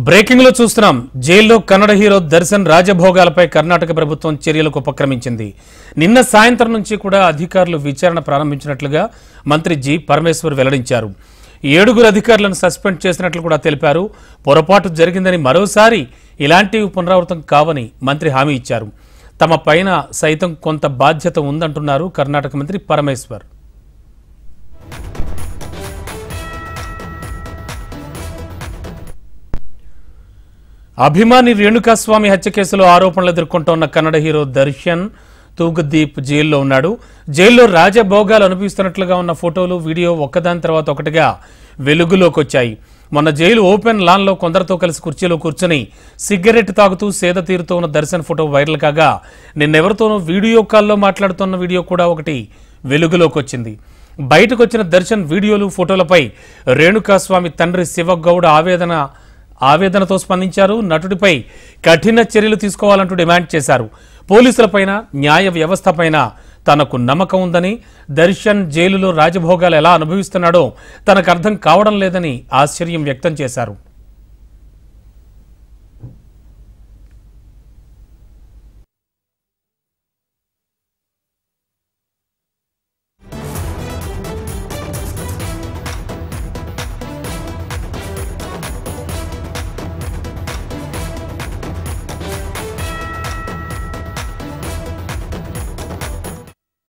Breaking లో చూస్తున్నాం. జైల్లో కన్నడ హీరో దర్శన్ రాజభోగాలపై కర్ణాటక ప్రభుత్వం చర్యలకు ఉపక్రమించింది. నిన్న సాయంత్రం నుంచి కూడా అధికారులు విచారణ ప్రారంభించినట్లుగా మంత్రి జి పరమేశ్వర్ వెల్లడించారు. 7 అధికారులను సస్పెండ్ చేసినట్లు కూడా తెలిపారు. పొరపాటు జరిగిందని, మరోసారి ఇలాంటివి పునరావృతం కావని మంత్రి హామీ ఇచ్చారు. తమ పైన సైతం కొంత బాధ్యత ఉందంటున్నారు కర్ణాటక మంత్రి పరమేశ్వర్. అభిమాని రేణుకాస్వామి హత్య కేసులో ఆరోపణలు ఎదుర్కొంటోన్న కన్నడ హీరో దర్శన్ తూగుదీప్ జైల్లో ఉన్నాడు. జైల్లో రాజభోగాలు అనుభవిస్తున్నట్లుగా ఉన్న ఫోటోలు, వీడియో ఒక్కదాని తర్వాత ఒకటిగా వెలుగులోకి వచ్చాయి. మొన్న జైలు ఓపెన్ లాన్లో కొందరితో కలిసి కుర్చీలో కూర్చుని సిగరెట్ తాగుతూ సేద తీరుతూ ఉన్న దర్శన్ ఫోటో వైరల్ కాగా, నిన్నెవరితోనో వీడియో కాల్లో మాట్లాడుతున్న వీడియో కూడా ఒకటి వెలుగులోకి వచ్చింది. బయటకు వచ్చిన దర్శన్ వీడియోలు, ఫోటోలపై రేణుకాస్వామి తండ్రి శివగౌడ ఆవేదనతో స్పందించారు. నటుడిపై కఠిన చర్యలు తీసుకోవాలంటూ డిమాండ్ చేశారు. పోలీసులపైన, న్యాయ వ్యవస్థపైన తనకు నమ్మకం ఉందని, దర్శన్ జైలులో రాజభోగాలు ఎలా అనుభవిస్తున్నాడో తనకు అర్థం కావడం లేదని ఆశ్చర్యం వ్యక్తం చేశారు.